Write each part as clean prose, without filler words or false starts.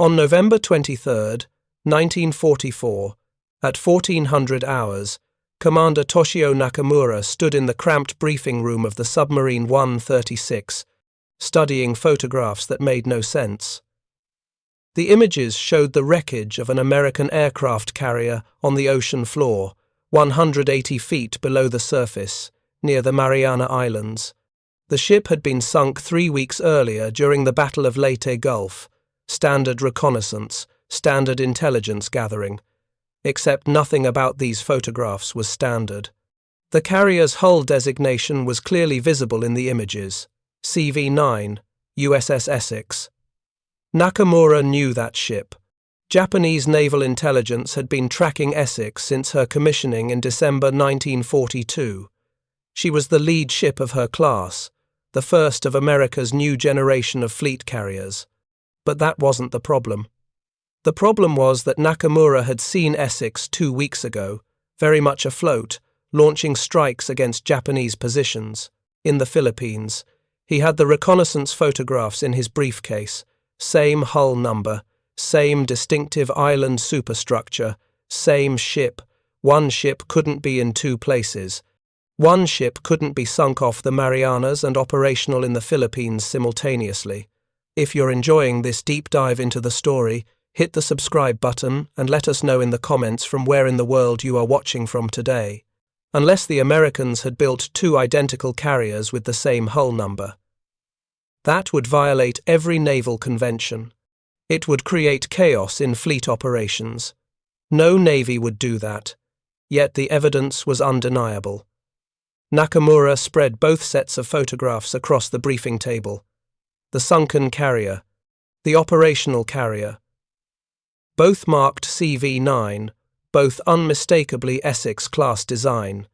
On November 23, 1944, at 1400 hours, Commander Toshio Nakamura stood in the cramped briefing room of the submarine 136, studying photographs that made no sense. The images showed the wreckage of an American aircraft carrier on the ocean floor, 180 feet below the surface, near the Mariana Islands. The ship had been sunk 3 weeks earlier during the Battle of Leyte Gulf, standard reconnaissance, standard intelligence gathering. Except nothing about these photographs was standard. The carrier's hull designation was clearly visible in the images. CV-9, USS Essex. Nakamura knew that ship. Japanese naval intelligence had been tracking Essex since her commissioning in December 1942. She was the lead ship of her class, the first of America's new generation of fleet carriers. But that wasn't the problem. The problem was that Nakamura had seen Essex 2 weeks ago, very much afloat, launching strikes against Japanese positions. In the Philippines, he had the reconnaissance photographs in his briefcase, same hull number, same distinctive island superstructure, same ship. One ship couldn't be in 2 places. One ship couldn't be sunk off the Marianas and operational in the Philippines simultaneously. If you're enjoying this deep dive into the story, hit the subscribe button and let us know in the comments from where in the world you are watching from today. Unless the Americans had built 2 identical carriers with the same hull number. That would violate every naval convention. It would create chaos in fleet operations. No navy would do that, yet the evidence was undeniable. Nakamura spread both sets of photographs across the briefing table. The sunken carrier, the operational carrier. Both marked CV-9, both unmistakably Essex-class design.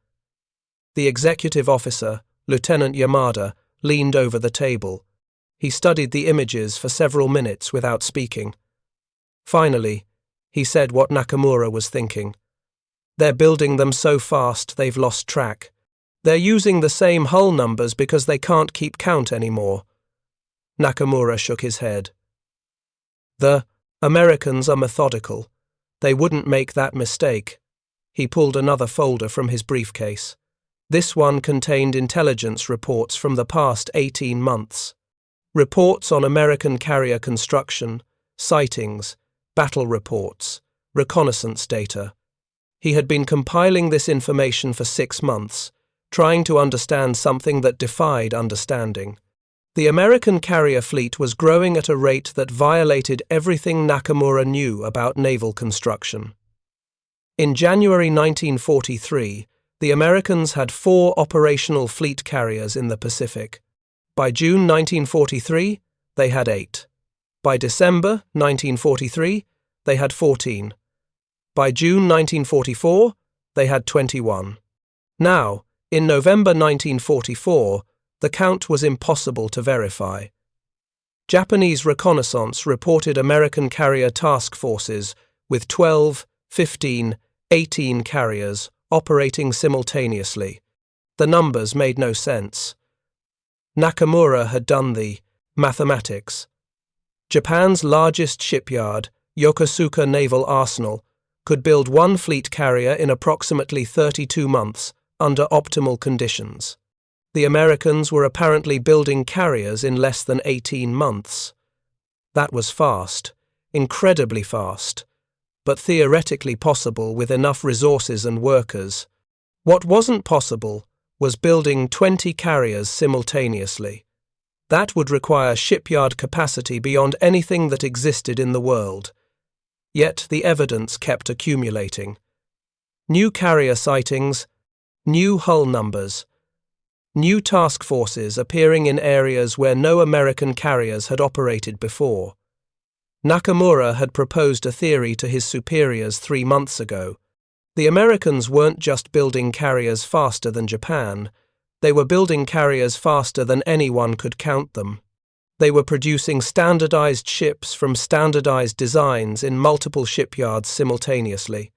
The executive officer, Lieutenant Yamada, leaned over the table. He studied the images for several minutes without speaking. Finally, he said what Nakamura was thinking. They're building them so fast they've lost track. They're using the same hull numbers because they can't keep count anymore. Nakamura shook his head. The Americans are methodical. They wouldn't make that mistake. He pulled another folder from his briefcase. This one contained intelligence reports from the past 18 months. Reports on American carrier construction, sightings, battle reports, reconnaissance data. He had been compiling this information for 6 months, trying to understand something that defied understanding. The American carrier fleet was growing at a rate that violated everything Nakamura knew about naval construction. In January 1943, the Americans had 4 operational fleet carriers in the Pacific. By June 1943, they had 8. By December 1943, they had 14. By June 1944, they had 21. Now, in November 1944, the count was impossible to verify. Japanese reconnaissance reported American carrier task forces with 12, 15, 18 carriers operating simultaneously. The numbers made no sense. Nakamura had done the mathematics. Japan's largest shipyard, Yokosuka Naval Arsenal, could build 1 fleet carrier in approximately 32 months under optimal conditions. The Americans were apparently building carriers in less than 18 months. That was fast, incredibly fast, but theoretically possible with enough resources and workers. What wasn't possible was building 20 carriers simultaneously. That would require shipyard capacity beyond anything that existed in the world. Yet the evidence kept accumulating. New carrier sightings, new hull numbers, new task forces appearing in areas where no American carriers had operated before. Nakamura had proposed a theory to his superiors 3 months ago. The Americans weren't just building carriers faster than Japan, they were building carriers faster than anyone could count them. They were producing standardized ships from standardized designs in multiple shipyards simultaneously.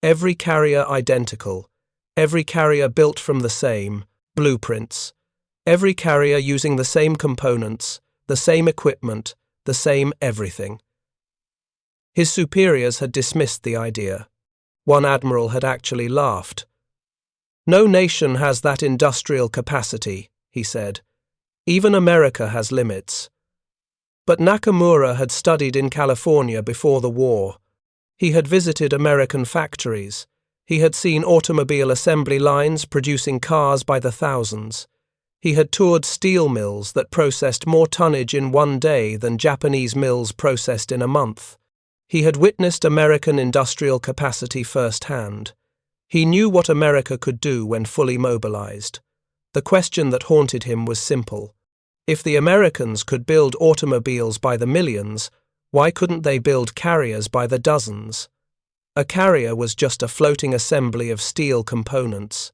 Every carrier identical, every carrier built from the same blueprints, every carrier using the same components, the same equipment, the same everything. His superiors had dismissed the idea. One admiral had actually laughed. "No nation has that industrial capacity," he said. "Even America has limits." But Nakamura had studied in California before the war. He had visited American factories. He had seen automobile assembly lines producing cars by the thousands. He had toured steel mills that processed more tonnage in one day than Japanese mills processed in a month. He had witnessed American industrial capacity firsthand. He knew what America could do when fully mobilized. The question that haunted him was simple. If the Americans could build automobiles by the millions, why couldn't they build carriers by the dozens? A carrier was just a floating assembly of steel components.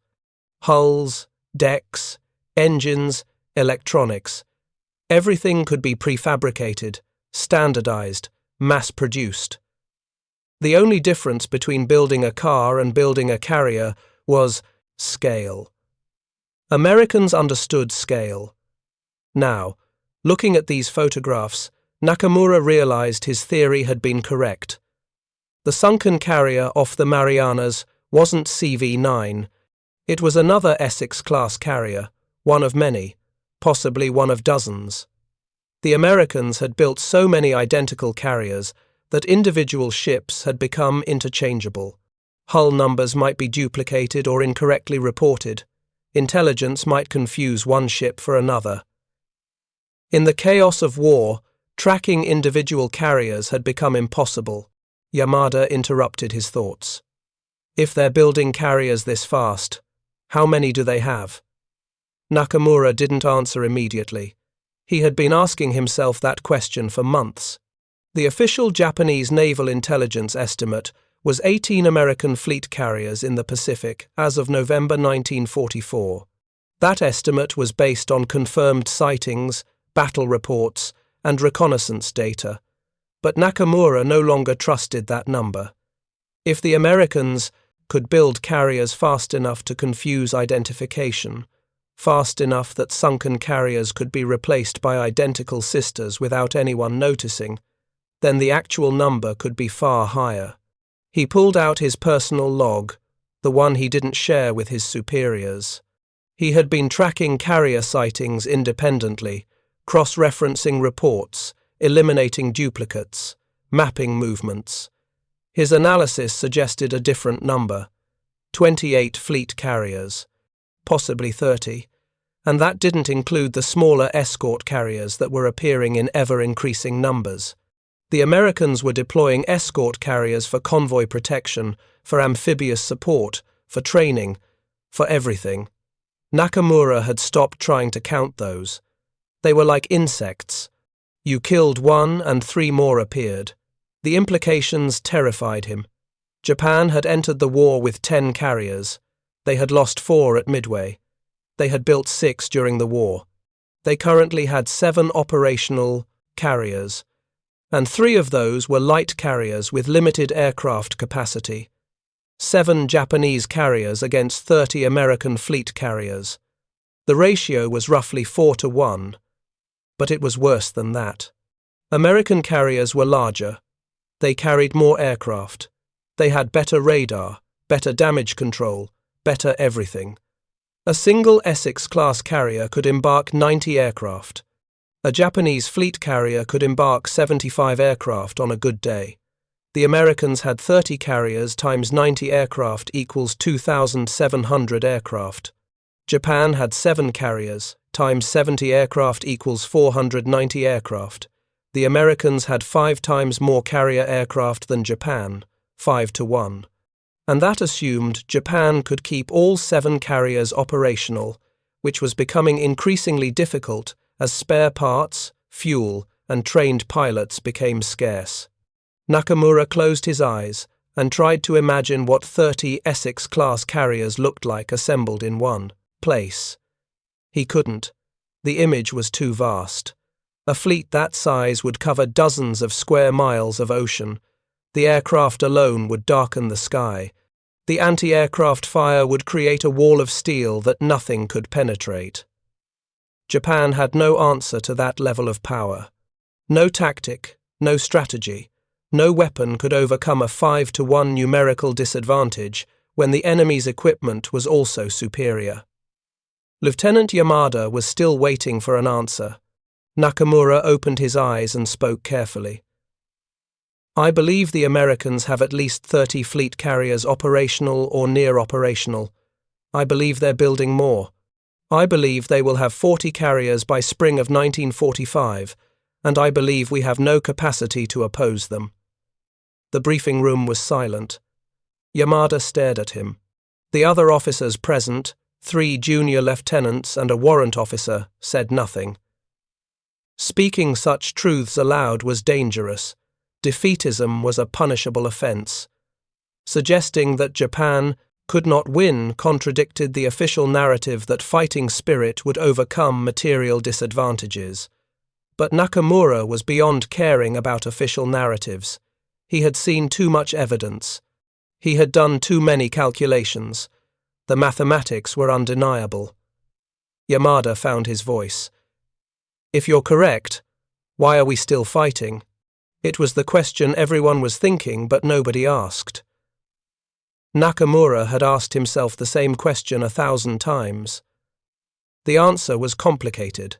Hulls, decks, engines, electronics. Everything could be prefabricated, standardized, mass-produced. The only difference between building a car and building a carrier was scale. Americans understood scale. Now, looking at these photographs, Nakamura realized his theory had been correct. The sunken carrier off the Marianas wasn't CV-9. It was another Essex-class carrier, one of many, possibly one of dozens. The Americans had built so many identical carriers that individual ships had become interchangeable. Hull numbers might be duplicated or incorrectly reported. Intelligence might confuse one ship for another. In the chaos of war, tracking individual carriers had become impossible. Yamada interrupted his thoughts. If they're building carriers this fast, how many do they have? Nakamura didn't answer immediately. He had been asking himself that question for months. The official Japanese naval intelligence estimate was 18 American fleet carriers in the Pacific as of November 1944. That estimate was based on confirmed sightings, battle reports, and reconnaissance data, but Nakamura no longer trusted that number. If the Americans could build carriers fast enough to confuse identification, fast enough that sunken carriers could be replaced by identical sisters without anyone noticing, then the actual number could be far higher. He pulled out his personal log, the one he didn't share with his superiors. He had been tracking carrier sightings independently, cross-referencing reports, eliminating duplicates, mapping movements. His analysis suggested a different number, 28 fleet carriers, possibly 30, and that didn't include the smaller escort carriers that were appearing in ever-increasing numbers. The Americans were deploying escort carriers for convoy protection, for amphibious support, for training, for everything. Nakamura had stopped trying to count those. They were like insects. You killed one and 3 more appeared. The implications terrified him. Japan had entered the war with 10 carriers. They had lost 4 at Midway. They had built 6 during the war. They currently had 7 operational carriers, and 3 of those were light carriers with limited aircraft capacity. 7 Japanese carriers against 30 American fleet carriers. The ratio was roughly 4-1. But it was worse than that. American carriers were larger. They carried more aircraft. They had better radar, better damage control, better everything. A single Essex-class carrier could embark 90 aircraft. A Japanese fleet carrier could embark 75 aircraft on a good day. The Americans had 30 carriers times 90 aircraft equals 2,700 aircraft. Japan had 7 carriers times 70 aircraft equals 490 aircraft. The Americans had 5 times more carrier aircraft than Japan, 5-1. And that assumed Japan could keep all 7 carriers operational, which was becoming increasingly difficult as spare parts, fuel, and trained pilots became scarce. Nakamura closed his eyes and tried to imagine what 30 Essex-class carriers looked like assembled in one place. He couldn't. The image was too vast. A fleet that size would cover dozens of square miles of ocean. The aircraft alone would darken the sky. The anti-aircraft fire would create a wall of steel that nothing could penetrate. Japan had no answer to that level of power. No tactic, no strategy, No weapon could overcome a 5-to-1 numerical disadvantage when the enemy's equipment was also superior. Lieutenant Yamada was still waiting for an answer. Nakamura opened his eyes and spoke carefully. I believe the Americans have at least 30 fleet carriers operational or near operational. I believe they're building more. I believe they will have 40 carriers by spring of 1945, and I believe we have no capacity to oppose them. The briefing room was silent. Yamada stared at him. The other officers present, 3 junior lieutenants and a warrant officer, said nothing. Speaking such truths aloud was dangerous. Defeatism was a punishable offense. Suggesting that Japan could not win contradicted the official narrative that fighting spirit would overcome material disadvantages. But Nakamura was beyond caring about official narratives. He had seen too much evidence. He had done too many calculations. The mathematics were undeniable. Yamada found his voice. If you're correct, why are we still fighting? It was the question everyone was thinking, but nobody asked. Nakamura had asked himself the same question 1,000 times. The answer was complicated.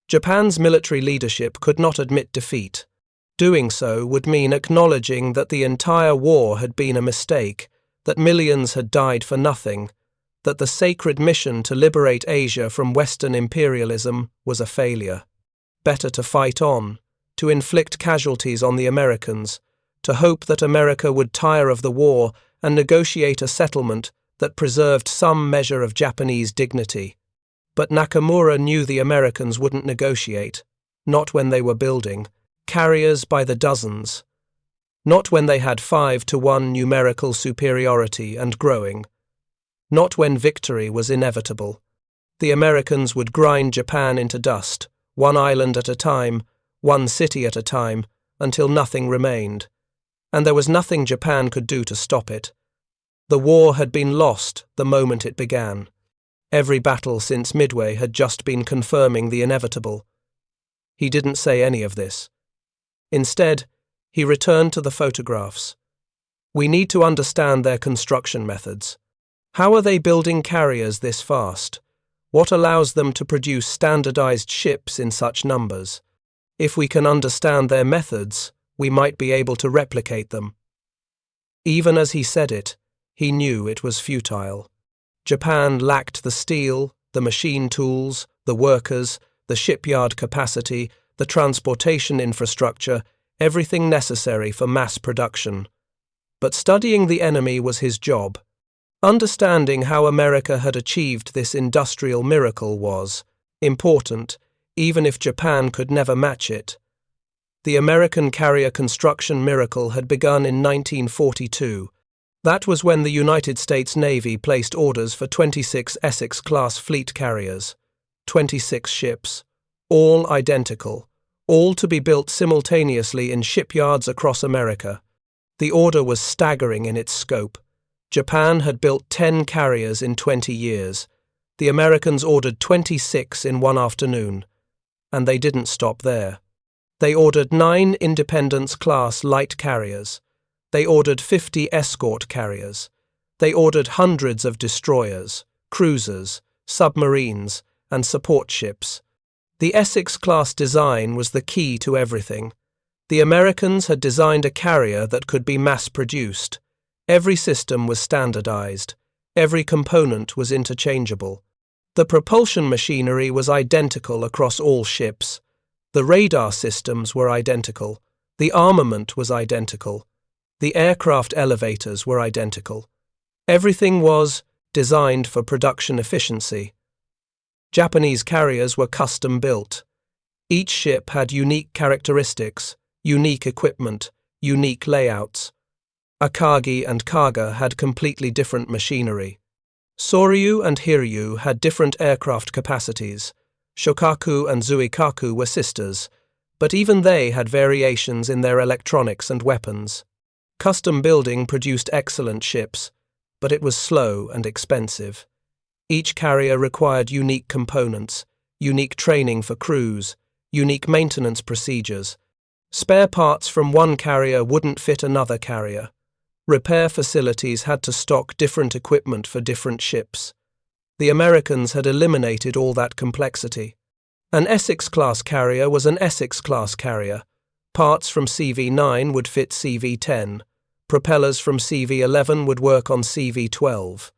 Japan's military leadership could not admit defeat. Doing so would mean acknowledging that the entire war had been a mistake, that millions had died for nothing, that the sacred mission to liberate Asia from Western imperialism was a failure. Better to fight on, to inflict casualties on the Americans, to hope that America would tire of the war and negotiate a settlement that preserved some measure of Japanese dignity. But Nakamura knew the Americans wouldn't negotiate, not when they were building carriers by the dozens, not when they had 5-to-1 numerical superiority and growing, not when victory was inevitable. The Americans would grind Japan into dust, one island at a time, one city at a time, until nothing remained. And there was nothing Japan could do to stop it. The war had been lost the moment it began. Every battle since Midway had just been confirming the inevitable. He didn't say any of this. Instead, he returned to the photographs. We need to understand their construction methods. How are they building carriers this fast? What allows them to produce standardized ships in such numbers? If we can understand their methods, we might be able to replicate them. Even as he said it, he knew it was futile. Japan lacked the steel, the machine tools, the workers, the shipyard capacity, the transportation infrastructure, everything necessary for mass production. But studying the enemy was his job. Understanding how America had achieved this industrial miracle was important, even if Japan could never match it. The American carrier construction miracle had begun in 1942. That was when the United States Navy placed orders for 26 Essex-class fleet carriers, 26 ships, all identical, all to be built simultaneously in shipyards across America. The order was staggering in its scope. Japan had built 10 carriers in 20 years. The Americans ordered 26 in one afternoon. And they didn't stop there. They ordered 9 Independence-class light carriers. They ordered 50 escort carriers. They ordered hundreds of destroyers, cruisers, submarines, and support ships. The Essex-class design was the key to everything. The Americans had designed a carrier that could be mass-produced. Every system was standardized. Every component was interchangeable. The propulsion machinery was identical across all ships. The radar systems were identical. The armament was identical. The aircraft elevators were identical. Everything was designed for production efficiency. Japanese carriers were custom-built. Each ship had unique characteristics, unique equipment, unique layouts. Akagi and Kaga had completely different machinery. Soryu and Hiryu had different aircraft capacities. Shokaku and Zuikaku were sisters, but even they had variations in their electronics and weapons. Custom building produced excellent ships, but it was slow and expensive. Each carrier required unique components, unique training for crews, unique maintenance procedures. Spare parts from one carrier wouldn't fit another carrier. Repair facilities had to stock different equipment for different ships. The Americans had eliminated all that complexity. An Essex-class carrier was an Essex-class carrier. Parts from CV-9 would fit CV-10. Propellers from CV-11 would work on CV-12.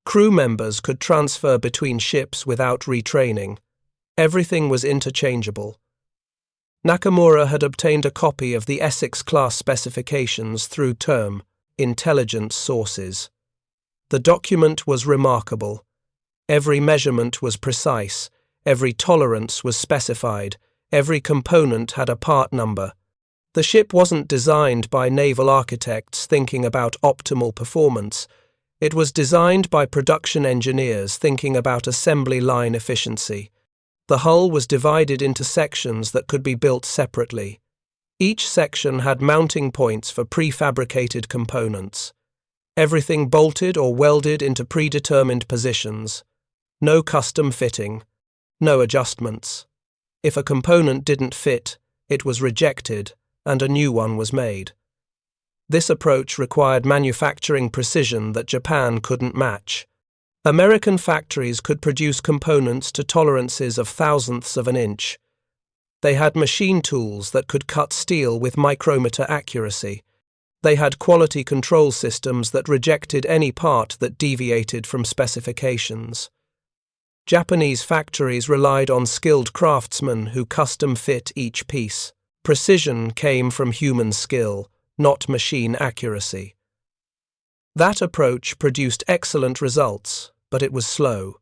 Crew members could transfer between ships without retraining. Everything was interchangeable. Nakamura had obtained a copy of the Essex-class specifications through intelligence sources. The document was remarkable. Every measurement was precise, every tolerance was specified, every component had a part number. The ship wasn't designed by naval architects thinking about optimal performance. It was designed by production engineers thinking about assembly line efficiency. The hull was divided into sections that could be built separately. Each section had mounting points for prefabricated components. Everything bolted or welded into predetermined positions. No custom fitting. No adjustments. If a component didn't fit, it was rejected and a new one was made. This approach required manufacturing precision that Japan couldn't match. American factories could produce components to tolerances of thousandths of an inch. They had machine tools that could cut steel with micrometer accuracy. They had quality control systems that rejected any part that deviated from specifications. Japanese factories relied on skilled craftsmen who custom-fit each piece. Precision came from human skill, not machine accuracy. That approach produced excellent results, but it was slow.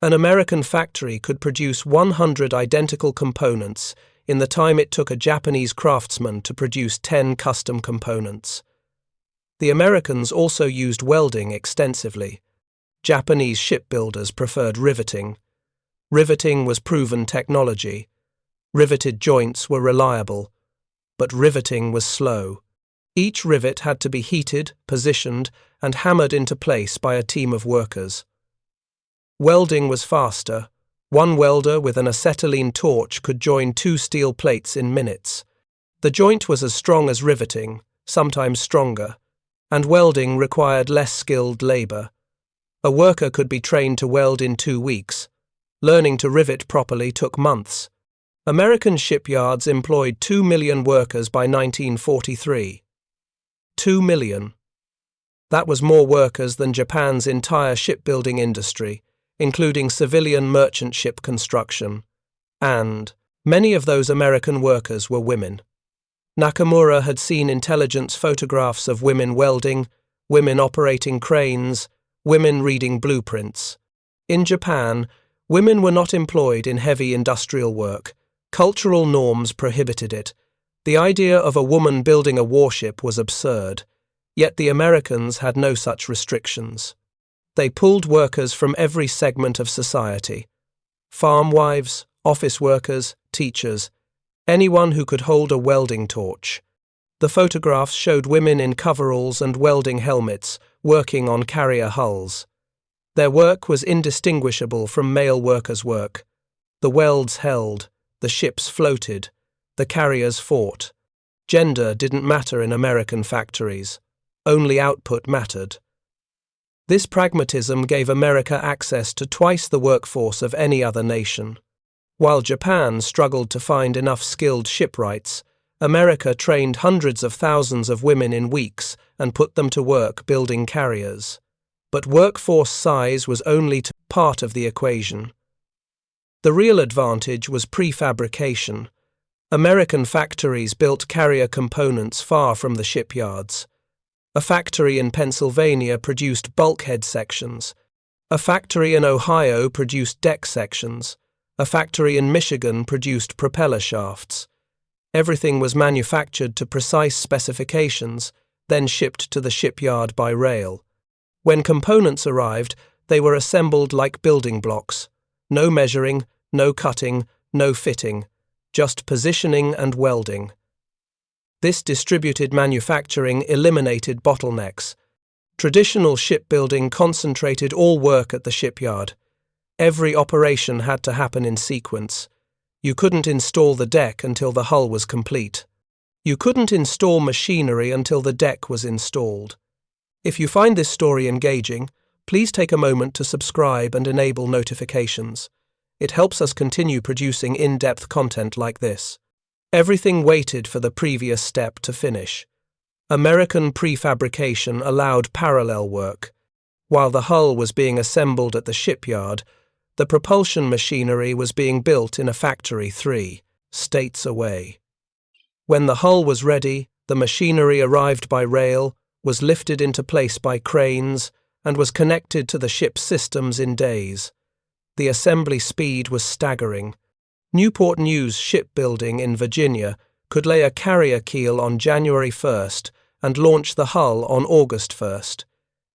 An American factory could produce 100 identical components in the time it took a Japanese craftsman to produce 10 custom components. The Americans also used welding extensively. Japanese shipbuilders preferred riveting. Riveting was proven technology. Riveted joints were reliable, but riveting was slow. Each rivet had to be heated, positioned, and hammered into place by a team of workers. Welding was faster. One welder with an acetylene torch could join 2 steel plates in minutes. The joint was as strong as riveting, sometimes stronger, and welding required less skilled labor. A worker could be trained to weld in 2 weeks. Learning to rivet properly took months. American shipyards employed 2 million workers by 1943. 2 million. That was more workers than Japan's entire shipbuilding industry, including civilian merchant ship construction. And many of those American workers were women. Nakamura had seen intelligence photographs of women welding, women operating cranes, women reading blueprints. In Japan, women were not employed in heavy industrial work. Cultural norms prohibited it. The idea of a woman building a warship was absurd, yet the Americans had no such restrictions. They pulled workers from every segment of society. Farm wives, office workers, teachers, anyone who could hold a welding torch. The photographs showed women in coveralls and welding helmets working on carrier hulls. Their work was indistinguishable from male workers' work. The welds held, the ships floated, the carriers fought. Gender didn't matter in American factories. Only output mattered. This pragmatism gave America access to twice the workforce of any other nation. While Japan struggled to find enough skilled shipwrights, America trained hundreds of thousands of women in weeks and put them to work building carriers. But workforce size was only part of the equation. The real advantage was prefabrication. American factories built carrier components far from the shipyards. A factory in Pennsylvania produced bulkhead sections. A factory in Ohio produced deck sections. A factory in Michigan produced propeller shafts. Everything was manufactured to precise specifications, then shipped to the shipyard by rail. When components arrived, they were assembled like building blocks. No measuring, no cutting, no fitting, just positioning and welding. This distributed manufacturing eliminated bottlenecks. Traditional shipbuilding concentrated all work at the shipyard. Every operation had to happen in sequence. You couldn't install the deck until the hull was complete. You couldn't install machinery until the deck was installed. If you find this story engaging, please take a moment to subscribe and enable notifications. It helps us continue producing in-depth content like this. Everything waited for the previous step to finish. American prefabrication allowed parallel work. While the hull was being assembled at the shipyard, the propulsion machinery was being built in a factory 3 states away. When the hull was ready, the machinery arrived by rail, was lifted into place by cranes, and was connected to the ship's systems in days. The assembly speed was staggering. Newport News Shipbuilding in Virginia could lay a carrier keel on January 1st and launch the hull on August 1st.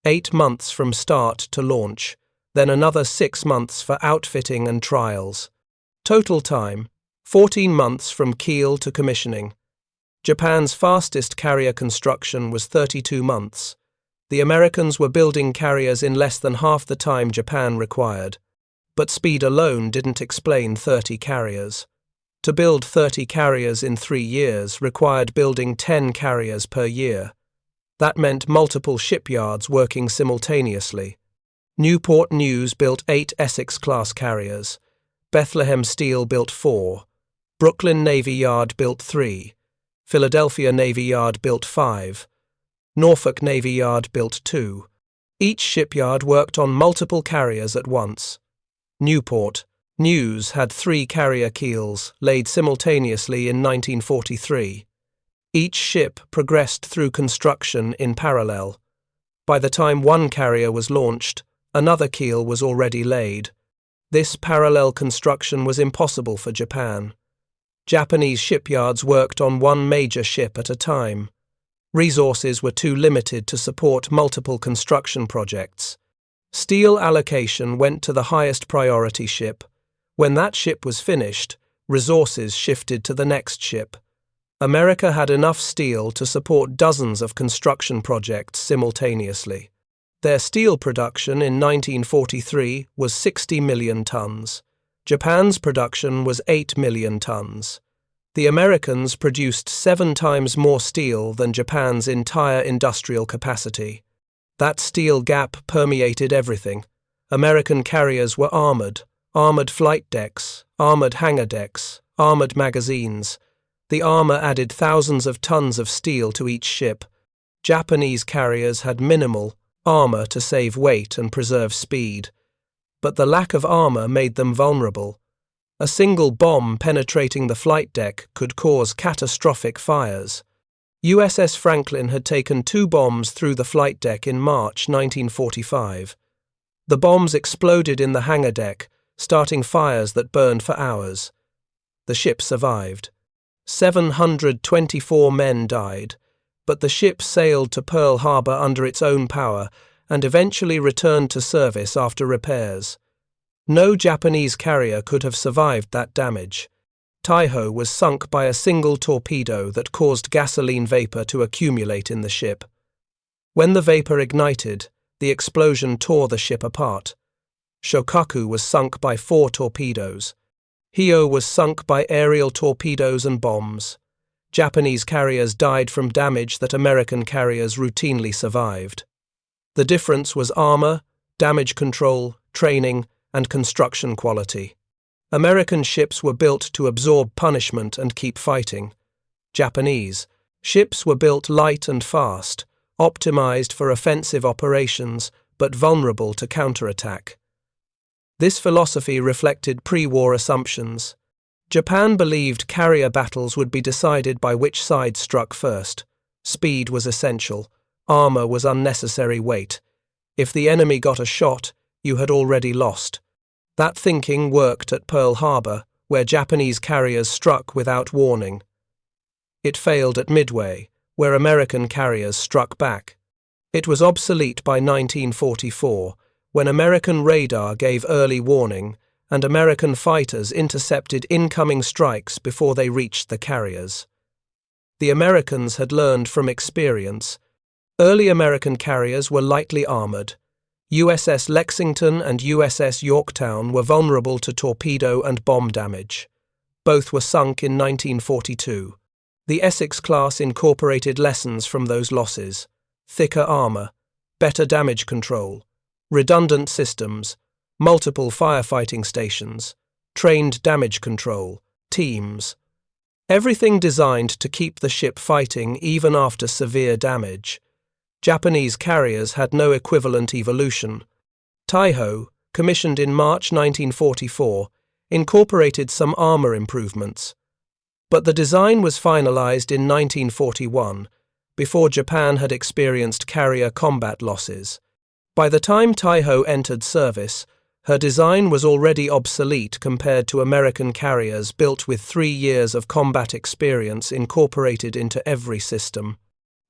8 months from start to launch, then another 6 months for outfitting and trials. Total time, 14 months from keel to commissioning. Japan's fastest carrier construction was 32 months. The Americans were building carriers in less than half the time Japan required. But speed alone didn't explain 30 carriers. To build 30 carriers in 3 years required building 10 carriers per year. That meant multiple shipyards working simultaneously. Newport News built 8 Essex-class carriers. Bethlehem Steel built 4. Brooklyn Navy Yard built 3. Philadelphia Navy Yard built 5. Norfolk Navy Yard built 2. Each shipyard worked on multiple carriers at once. Newport News had 3 carrier keels laid simultaneously in 1943. Each ship progressed through construction in parallel. By the time one carrier was launched, another keel was already laid. This parallel construction was impossible for Japan. Japanese shipyards worked on one major ship at a time. Resources were too limited to support multiple construction projects. Steel allocation went to the highest priority ship. When that ship was finished, resources shifted to the next ship. America had enough steel to support dozens of construction projects simultaneously. Their steel production in 1943 was 60 million tons. Japan's production was 8 million tons. The Americans produced 7 times more steel than Japan's entire industrial capacity. That steel gap permeated everything. American carriers were armored flight decks, armored hangar decks, armored magazines. The armor added thousands of tons of steel to each ship. Japanese carriers had minimal armor to save weight and preserve speed. But the lack of armor made them vulnerable. A single bomb penetrating the flight deck could cause catastrophic fires. USS Franklin had taken 2 bombs through the flight deck in March 1945. The bombs exploded in the hangar deck, starting fires that burned for hours. The ship survived. 724 men died, but the ship sailed to Pearl Harbor under its own power and eventually returned to service after repairs. No Japanese carrier could have survived that damage. Taiho was sunk by a single torpedo that caused gasoline vapor to accumulate in the ship. When the vapor ignited, the explosion tore the ship apart. Shokaku was sunk by 4 torpedoes. Hio was sunk by aerial torpedoes and bombs. Japanese carriers died from damage that American carriers routinely survived. The difference was armor, damage control, training, and construction quality. American ships were built to absorb punishment and keep fighting. Japanese ships were built light and fast, optimized for offensive operations, but vulnerable to counterattack. This philosophy reflected pre-war assumptions. Japan believed carrier battles would be decided by which side struck first. Speed was essential. Armor was unnecessary weight. If the enemy got a shot, you had already lost. That thinking worked at Pearl Harbor, where Japanese carriers struck without warning. It failed at Midway, where American carriers struck back. It was obsolete by 1944, when American radar gave early warning and American fighters intercepted incoming strikes before they reached the carriers. The Americans had learned from experience. Early American carriers were lightly armored. USS Lexington and USS Yorktown were vulnerable to torpedo and bomb damage. Both were sunk in 1942. The Essex class incorporated lessons from those losses: thicker armor, better damage control, redundant systems, multiple firefighting stations, trained damage control, teams. Everything designed to keep the ship fighting even after severe damage. Japanese carriers had no equivalent evolution. Taiho, commissioned in March 1944, incorporated some armor improvements. But the design was finalized in 1941, before Japan had experienced carrier combat losses. By the time Taiho entered service, her design was already obsolete compared to American carriers built with 3 years of combat experience incorporated into every system.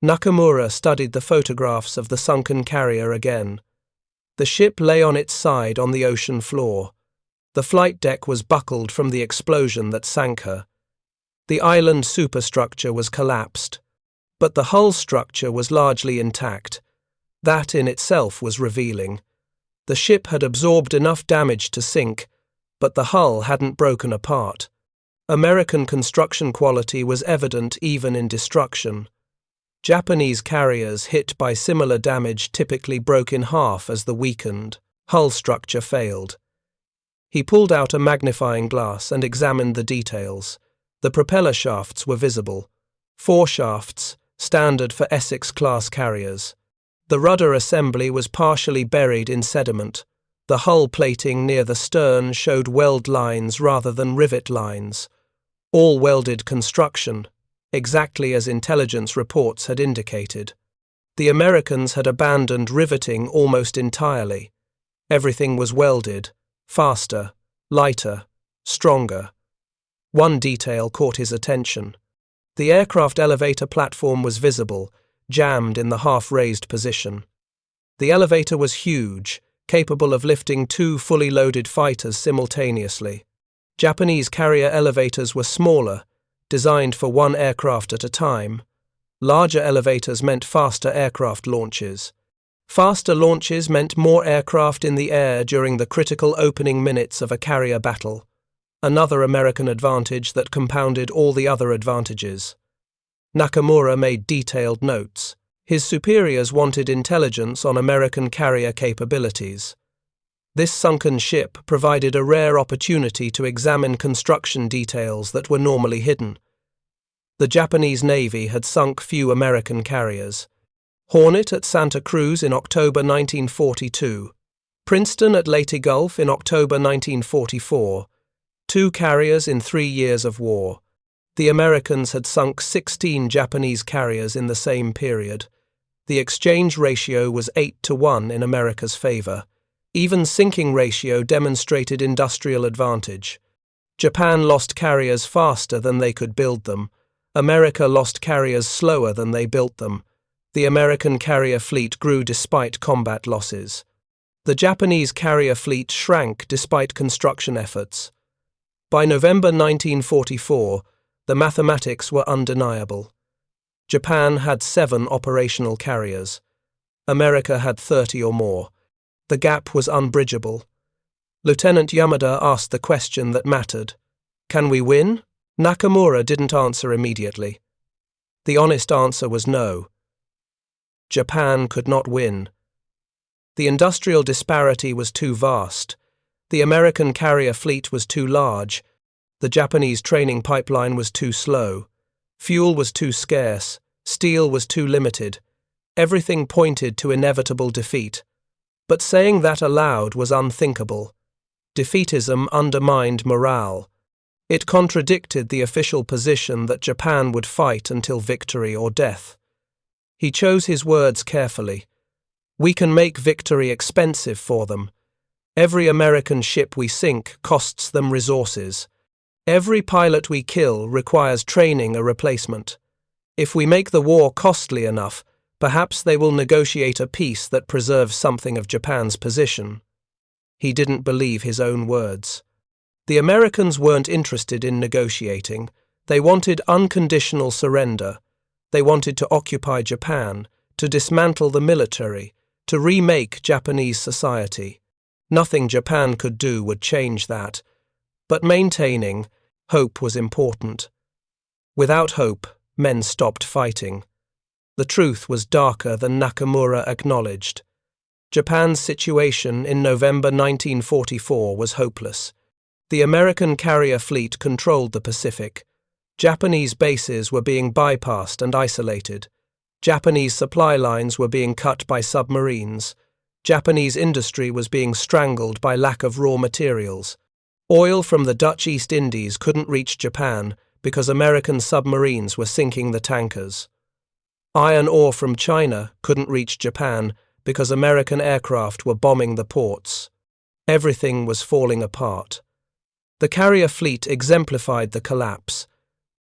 Nakamura studied the photographs of the sunken carrier again. The ship lay on its side on the ocean floor. The flight deck was buckled from the explosion that sank her. The island superstructure was collapsed, but the hull structure was largely intact. That in itself was revealing. The ship had absorbed enough damage to sink, but the hull hadn't broken apart. American construction quality was evident even in destruction. Japanese carriers hit by similar damage typically broke in half as the weakened hull structure failed. He pulled out a magnifying glass and examined the details. The propeller shafts were visible. 4 shafts, standard for Essex-class carriers. The rudder assembly was partially buried in sediment. The hull plating near the stern showed weld lines rather than rivet lines. All welded construction, exactly as intelligence reports had indicated. The Americans had abandoned riveting almost entirely. Everything was welded, faster, lighter, stronger. One detail caught his attention. The aircraft elevator platform was visible, jammed in the half-raised position. The elevator was huge, capable of lifting 2 fully loaded fighters simultaneously. Japanese carrier elevators were smaller, designed for 1 aircraft at a time. Larger elevators meant faster aircraft launches. Faster launches meant more aircraft in the air during the critical opening minutes of a carrier battle. Another American advantage that compounded all the other advantages. Nakamura made detailed notes. His superiors wanted intelligence on American carrier capabilities. This sunken ship provided a rare opportunity to examine construction details that were normally hidden. The Japanese Navy had sunk few American carriers. Hornet at Santa Cruz in October 1942. Princeton at Leyte Gulf in October 1944. 2 carriers in 3 years of war. The Americans had sunk 16 Japanese carriers in the same period. The exchange ratio was 8-1 in America's favor. Even sinking ratio demonstrated industrial advantage. Japan lost carriers faster than they could build them. America lost carriers slower than they built them. The American carrier fleet grew despite combat losses. The Japanese carrier fleet shrank despite construction efforts. By November 1944, the mathematics were undeniable. Japan had 7 operational carriers. America had 30 or more. The gap was unbridgeable. Lieutenant Yamada asked the question that mattered. Can we win? Nakamura didn't answer immediately. The honest answer was no. Japan could not win. The industrial disparity was too vast. The American carrier fleet was too large. The Japanese training pipeline was too slow. Fuel was too scarce. Steel was too limited. Everything pointed to inevitable defeat. But saying that aloud was unthinkable. Defeatism undermined morale. It contradicted the official position that Japan would fight until victory or death. He chose his words carefully. We can make victory expensive for them. Every American ship we sink costs them resources. Every pilot we kill requires training a replacement. If we make the war costly enough, perhaps they will negotiate a peace that preserves something of Japan's position. He didn't believe his own words. The Americans weren't interested in negotiating. They wanted unconditional surrender. They wanted to occupy Japan, to dismantle the military, to remake Japanese society. Nothing Japan could do would change that. But maintaining hope was important. Without hope, men stopped fighting. The truth was darker than Nakamura acknowledged. Japan's situation in November 1944 was hopeless. The American carrier fleet controlled the Pacific. Japanese bases were being bypassed and isolated. Japanese supply lines were being cut by submarines. Japanese industry was being strangled by lack of raw materials. Oil from the Dutch East Indies couldn't reach Japan because American submarines were sinking the tankers. Iron ore from China couldn't reach Japan because American aircraft were bombing the ports. Everything was falling apart. The carrier fleet exemplified the collapse.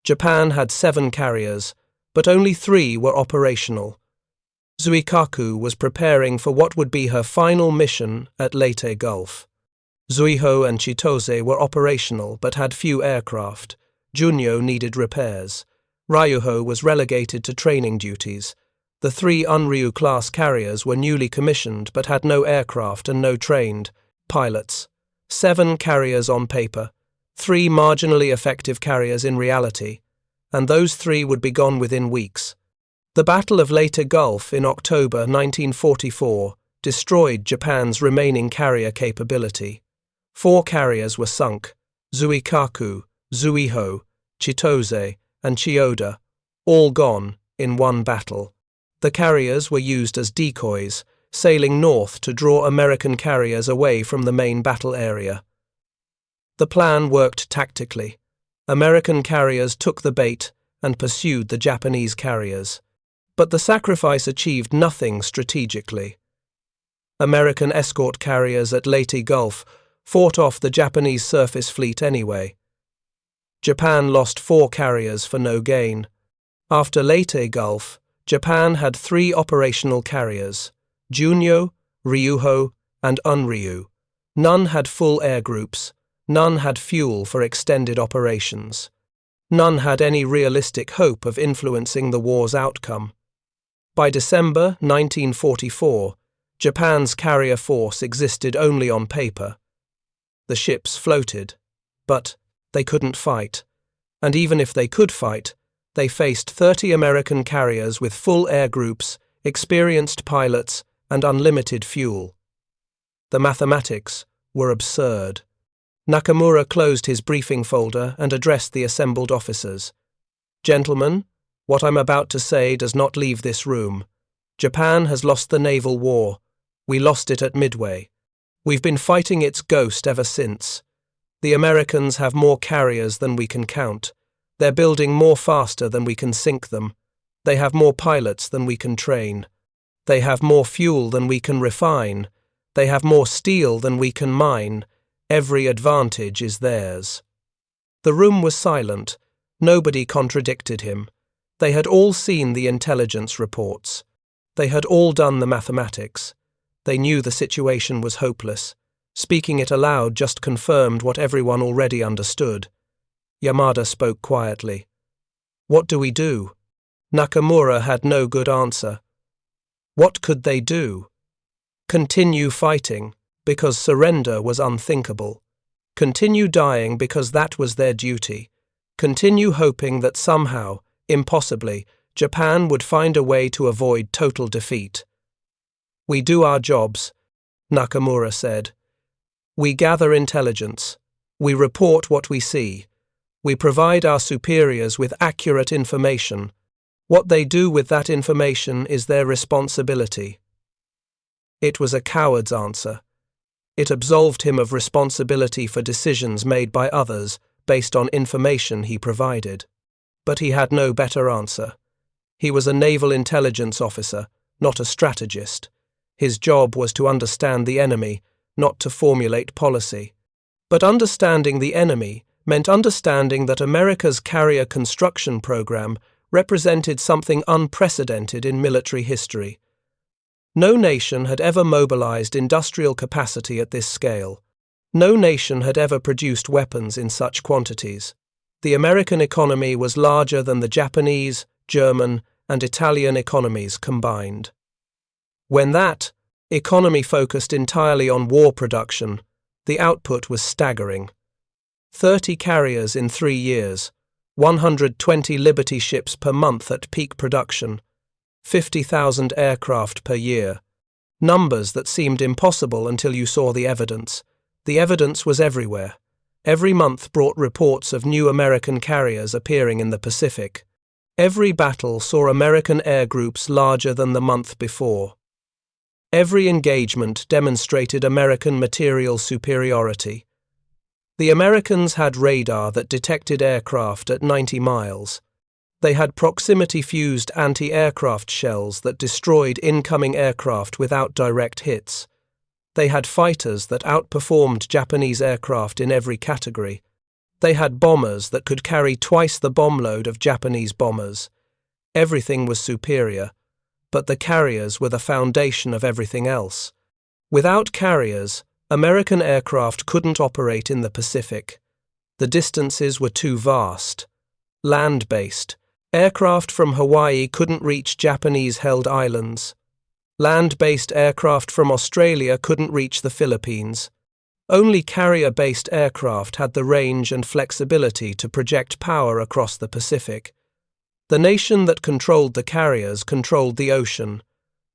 Japan had 7 carriers, but only 3 were operational. Zuikaku was preparing for what would be her final mission at Leyte Gulf. Zuiho and Chitose were operational but had few aircraft. Junyo needed repairs. Ryuho was relegated to training duties. The 3 Unryu-class carriers were newly commissioned but had no aircraft and no trained pilots. 7 carriers on paper, 3 marginally effective carriers in reality, and those 3 would be gone within weeks. The Battle of Leyte Gulf in October 1944 destroyed Japan's remaining carrier capability. 4 carriers were sunk: Zuikaku, Zuiho, Chitose, and Chiyoda, all gone in one battle. The carriers were used as decoys, sailing north to draw American carriers away from the main battle area. The plan worked tactically. American carriers took the bait and pursued the Japanese carriers. But the sacrifice achieved nothing strategically. American escort carriers at Leyte Gulf fought off the Japanese surface fleet anyway. Japan lost 4 carriers for no gain. After Leyte Gulf, Japan had 3 operational carriers: Junyo, Ryuho, and Unryu. None had full air groups. None had fuel for extended operations. None had any realistic hope of influencing the war's outcome. By December 1944, Japan's carrier force existed only on paper. The ships floated, but they couldn't fight. And even if they could fight, they faced 30 American carriers with full air groups, experienced pilots, and unlimited fuel. The mathematics were absurd. Nakamura closed his briefing folder and addressed the assembled officers. "Gentlemen, what I'm about to say does not leave this room. Japan has lost the naval war. We lost it at Midway. We've been fighting its ghost ever since. The Americans have more carriers than we can count. They're building more faster than we can sink them. They have more pilots than we can train. They have more fuel than we can refine. They have more steel than we can mine. Every advantage is theirs." The room was silent. Nobody contradicted him. They had all seen the intelligence reports. They had all done the mathematics. They knew the situation was hopeless. Speaking it aloud just confirmed what everyone already understood. Yamada spoke quietly. "What do we do?" Nakamura had no good answer. What could they do? Continue fighting, because surrender was unthinkable. Continue dying because that was their duty. Continue hoping that somehow, impossibly, Japan would find a way to avoid total defeat. "We do our jobs," Nakamura said. "We gather intelligence. We report what we see. We provide our superiors with accurate information. What they do with that information is their responsibility." It was a coward's answer. It absolved him of responsibility for decisions made by others based on information he provided. But he had no better answer. He was a naval intelligence officer, not a strategist. His job was to understand the enemy, not to formulate policy. But understanding the enemy meant understanding that America's carrier construction program represented something unprecedented in military history. No nation had ever mobilized industrial capacity at this scale. No nation had ever produced weapons in such quantities. The American economy was larger than the Japanese, German, and Italian economies combined. When that economy focused entirely on war production, the output was staggering. 30 carriers in 3 years, 120 Liberty ships per month at peak production, 50,000 aircraft per year. Numbers that seemed impossible until you saw the evidence. The evidence was everywhere. Every month brought reports of new American carriers appearing in the Pacific. Every battle saw American air groups larger than the month before. Every engagement demonstrated American material superiority. The Americans had radar that detected aircraft at 90 miles. They had proximity-fused anti-aircraft shells that destroyed incoming aircraft without direct hits. They had fighters that outperformed Japanese aircraft in every category. They had bombers that could carry twice the bomb load of Japanese bombers. Everything was superior, but the carriers were the foundation of everything else. Without carriers, American aircraft couldn't operate in the Pacific. The distances were too vast. Land-based. Aircraft from Hawaii couldn't reach Japanese-held islands. Land-based aircraft from Australia couldn't reach the Philippines. Only carrier-based aircraft had the range and flexibility to project power across the Pacific. The nation that controlled the carriers controlled the ocean.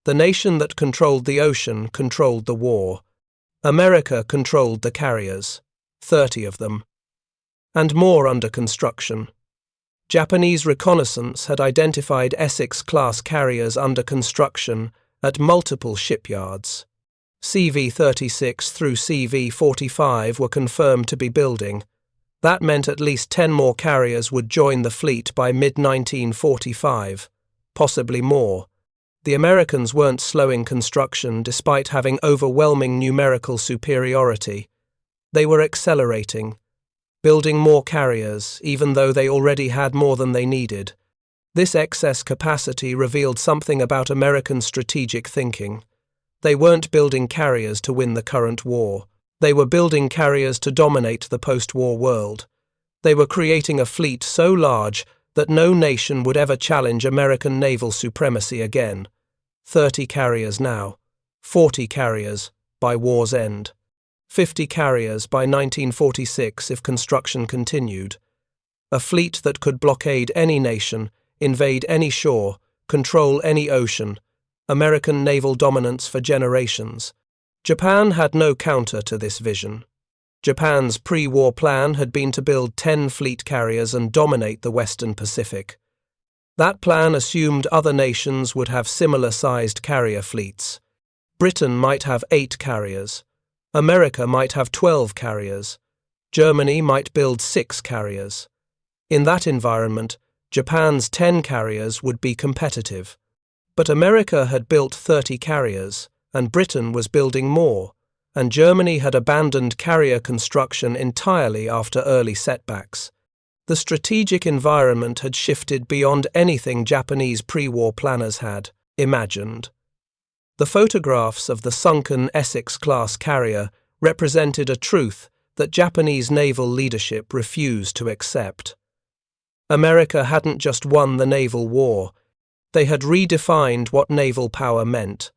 The nation that controlled the ocean controlled the war. America controlled the carriers, 30 of them, and more under construction. Japanese reconnaissance had identified Essex-class carriers under construction at multiple shipyards. CV-36 through CV-45 were confirmed to be building. That meant at least 10 more carriers would join the fleet by mid-1945, possibly more. The Americans weren't slowing construction despite having overwhelming numerical superiority. They were accelerating, building more carriers, even though they already had more than they needed. This excess capacity revealed something about American strategic thinking. They weren't building carriers to win the current war. They were building carriers to dominate the post-war world. They were creating a fleet so large that no nation would ever challenge American naval supremacy again. 30 carriers now, 40 carriers by war's end, 50 carriers by 1946 if construction continued. A fleet that could blockade any nation, invade any shore, control any ocean, American naval dominance for generations. Japan had no counter to this vision. Japan's pre-war plan had been to build 10 fleet carriers and dominate the Western Pacific. That plan assumed other nations would have similar-sized carrier fleets. Britain might have 8 carriers. America might have 12 carriers. Germany might build 6 carriers. In that environment, Japan's 10 carriers would be competitive. But America had built 30 carriers, and Britain was building more, and Germany had abandoned carrier construction entirely after early setbacks. The strategic environment had shifted beyond anything Japanese pre-war planners had imagined. The photographs of the sunken Essex-class carrier represented a truth that Japanese naval leadership refused to accept. America hadn't just won the naval war. They had redefined what naval power meant.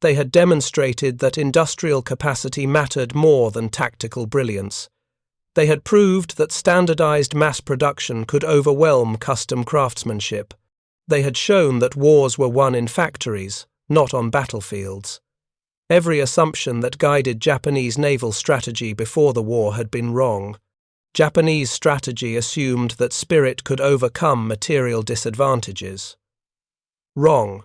They had demonstrated that industrial capacity mattered more than tactical brilliance. They had proved that standardized mass production could overwhelm custom craftsmanship. They had shown that wars were won in factories, not on battlefields. Every assumption that guided Japanese naval strategy before the war had been wrong. Japanese strategy assumed that spirit could overcome material disadvantages. Wrong.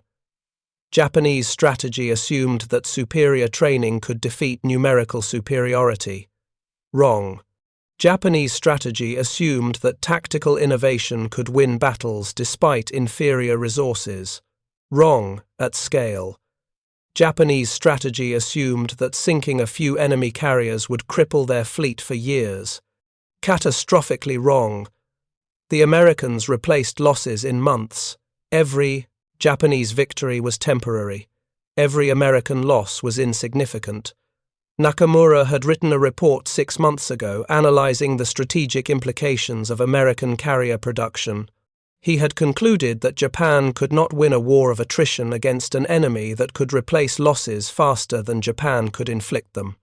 Japanese strategy assumed that superior training could defeat numerical superiority. Wrong. Japanese strategy assumed that tactical innovation could win battles despite inferior resources. Wrong at scale. Japanese strategy assumed that sinking a few enemy carriers would cripple their fleet for years. Catastrophically wrong. The Americans replaced losses in months. Every Japanese victory was temporary. Every American loss was insignificant. Nakamura had written a report 6 months ago analyzing the strategic implications of American carrier production. He had concluded that Japan could not win a war of attrition against an enemy that could replace losses faster than Japan could inflict them.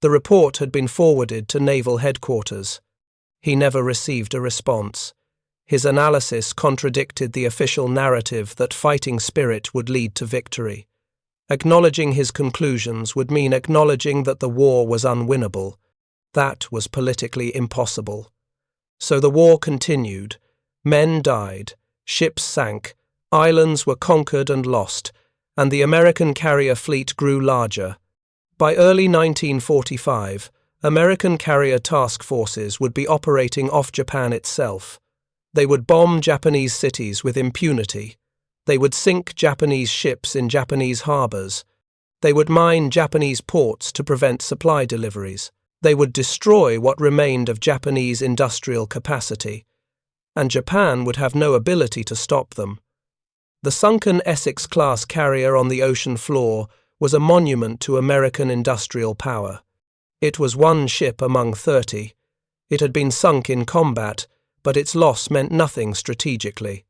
The report had been forwarded to naval headquarters. He never received a response. His analysis contradicted the official narrative that fighting spirit would lead to victory. Acknowledging his conclusions would mean acknowledging that the war was unwinnable. That was politically impossible. So the war continued. Men died, ships sank, islands were conquered and lost, and the American carrier fleet grew larger. By early 1945, American carrier task forces would be operating off Japan itself. They would bomb Japanese cities with impunity. They would sink Japanese ships in Japanese harbors. They would mine Japanese ports to prevent supply deliveries. They would destroy what remained of Japanese industrial capacity. And Japan would have no ability to stop them. The Sunken Essex class carrier on the ocean floor was a monument to American industrial power. It was one ship among 30. It had been sunk in combat, but its loss meant nothing strategically.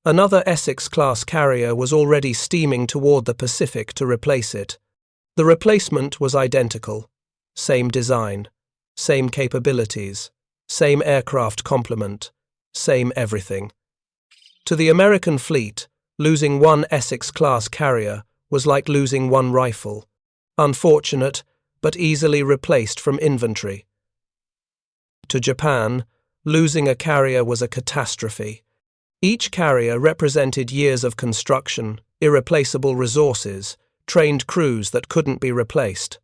Another Essex-class carrier was already steaming toward the Pacific to replace it. The replacement was identical. Same design, same capabilities, same aircraft complement, same everything. To the American fleet, losing one Essex-class carrier was like losing one rifle. Unfortunate, but easily replaced from inventory. To Japan, losing a carrier was a catastrophe. Each carrier represented years of construction, irreplaceable resources, trained crews that couldn't be replaced.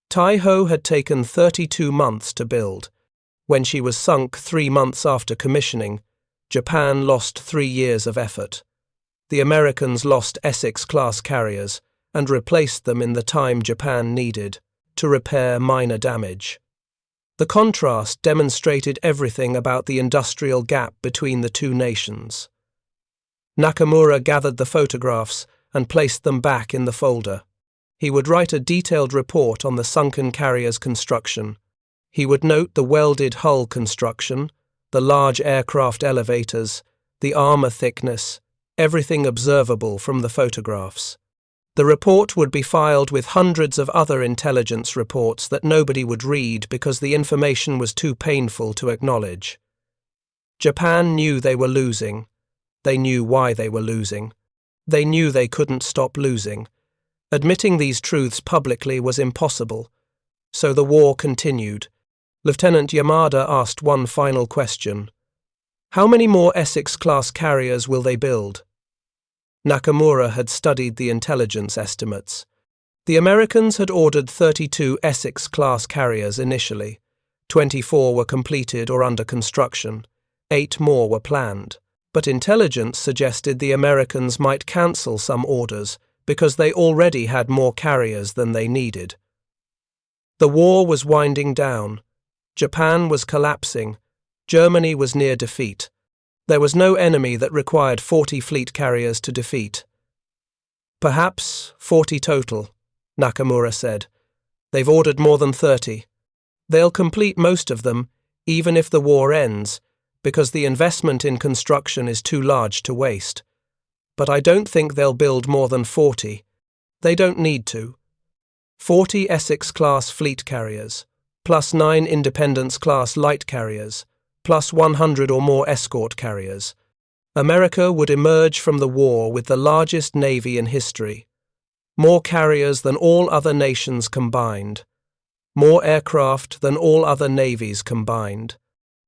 Taiho had taken 32 months to build. When she was sunk 3 months after commissioning, Japan lost 3 years of effort. The Americans lost Essex-class carriers and replaced them in the time Japan needed to repair minor damage. The contrast demonstrated everything about the industrial gap between the two nations. Nakamura gathered the photographs and placed them back in the folder. He would write a detailed report on the sunken carrier's construction. He would note the welded hull construction, the large aircraft elevators, the armor thickness, everything observable from the photographs. The report would be filed with hundreds of other intelligence reports that nobody would read because the information was too painful to acknowledge. Japan knew they were losing. They knew why they were losing. They knew they couldn't stop losing. Admitting these truths publicly was impossible. So the war continued. Lieutenant Yamada asked one final question. How many more Essex-class carriers will they build? Nakamura had studied the intelligence estimates. The Americans had ordered 32 Essex-class carriers initially. 24 were completed or under construction. 8 more were planned. But intelligence suggested the Americans might cancel some orders because they already had more carriers than they needed. The war was winding down. Japan was collapsing. Germany was near defeat. There was no enemy that required 40 fleet carriers to defeat. Perhaps 40 total, Nakamura said. They've ordered more than 30. They'll complete most of them, even if the war ends, because the investment in construction is too large to waste. But I don't think they'll build more than 40. They don't need to. 40 Essex-class fleet carriers, plus 9 Independence-class light carriers, plus 100 or more escort carriers. America would emerge from the war with the largest navy in history. More carriers than all other nations combined. More aircraft than all other navies combined.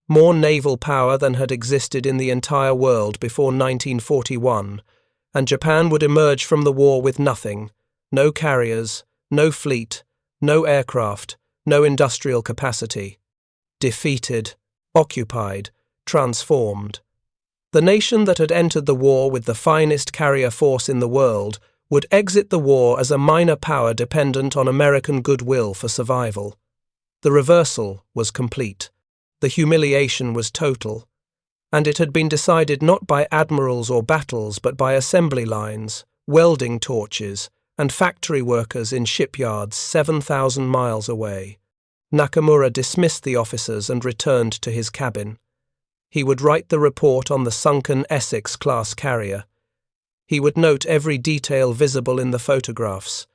More naval power than had existed in the entire world before 1941, and Japan would emerge from the war with nothing. No carriers, no fleet, no aircraft, no industrial capacity. Defeated, occupied, transformed. The nation that had entered the war with the finest carrier force in the world would exit the war as a minor power dependent on American goodwill for survival. The reversal was complete. The humiliation was total. And it had been decided not by admirals or battles but by assembly lines, welding torches, and factory workers in shipyards 7,000 miles away. Nakamura dismissed the officers and returned to his cabin. He would write the report on the sunken Essex-class carrier. He would note every detail visible in the photographs.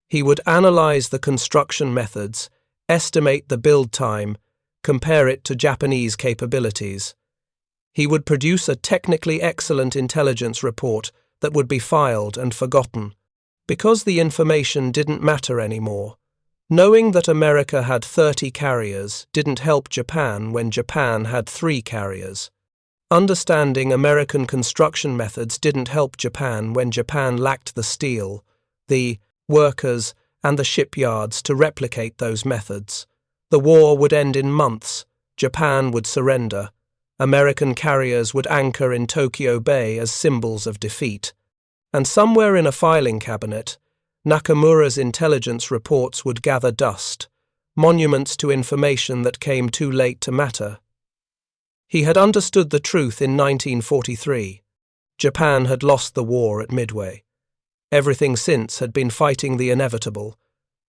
He would analyze the construction methods, estimate the build time, compare it to Japanese capabilities. He would produce a technically excellent intelligence report that would be filed and forgotten, because the information didn't matter anymore. Knowing that America had 30 carriers didn't help Japan when Japan had 3 carriers. Understanding American construction methods didn't help Japan when Japan lacked the steel, the workers, and the shipyards to replicate those methods. The war would end in months. Japan would surrender. American carriers would anchor in Tokyo Bay as symbols of defeat. And somewhere in a filing cabinet, Nakamura's intelligence reports would gather dust, monuments to information that came too late to matter. He had understood the truth in 1943. Japan had lost the war at Midway. Everything since had been fighting the inevitable,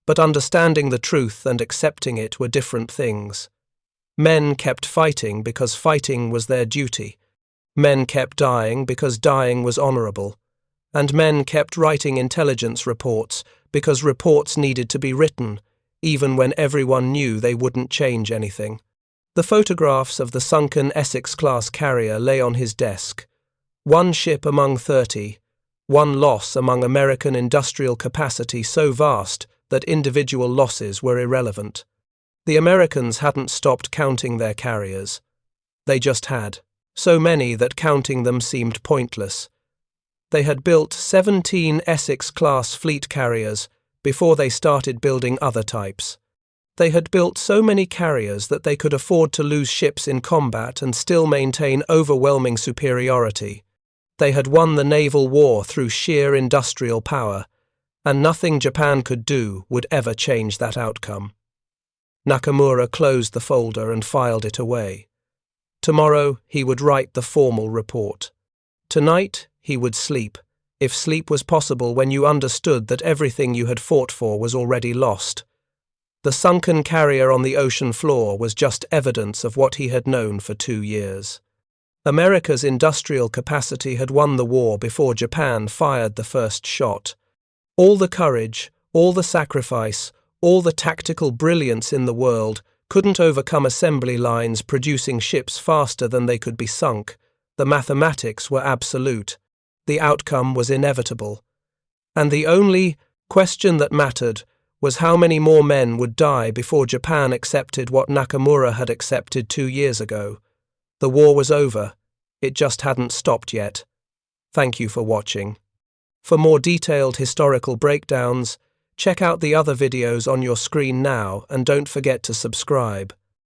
but understanding the truth and accepting it were different things. Men kept fighting because fighting was their duty. Men kept dying because dying was honorable. And men kept writing intelligence reports because reports needed to be written, even when everyone knew they wouldn't change anything. The photographs of the Sunken Essex class carrier lay on his desk. One ship among 30, one loss among American industrial capacity so vast that individual losses were irrelevant. The Americans hadn't stopped counting their carriers. They just had, so many that counting them seemed pointless. They had built 17 Essex-class fleet carriers before they started building other types. They had built so many carriers that they could afford to lose ships in combat and still maintain overwhelming superiority. They had won the naval war through sheer industrial power, and nothing Japan could do would ever change that outcome. Nakamura closed the folder and filed it away. Tomorrow he would write the formal report. Tonight he would sleep, if sleep was possible when you understood that everything you had fought for was already lost. The sunken carrier on the ocean floor was just evidence of what he had known for 2 years. America's industrial capacity had won the war before Japan fired the first shot. All the courage, all the sacrifice, all the tactical brilliance in the world couldn't overcome assembly lines producing ships faster than they could be sunk. The mathematics were absolute. The outcome was inevitable. And the only question that mattered was how many more men would die before Japan accepted what Nakamura had accepted 2 years ago. The war was over. It just hadn't stopped yet. Thank you for watching. For more detailed historical breakdowns, check out the other videos on your screen now and don't forget to subscribe.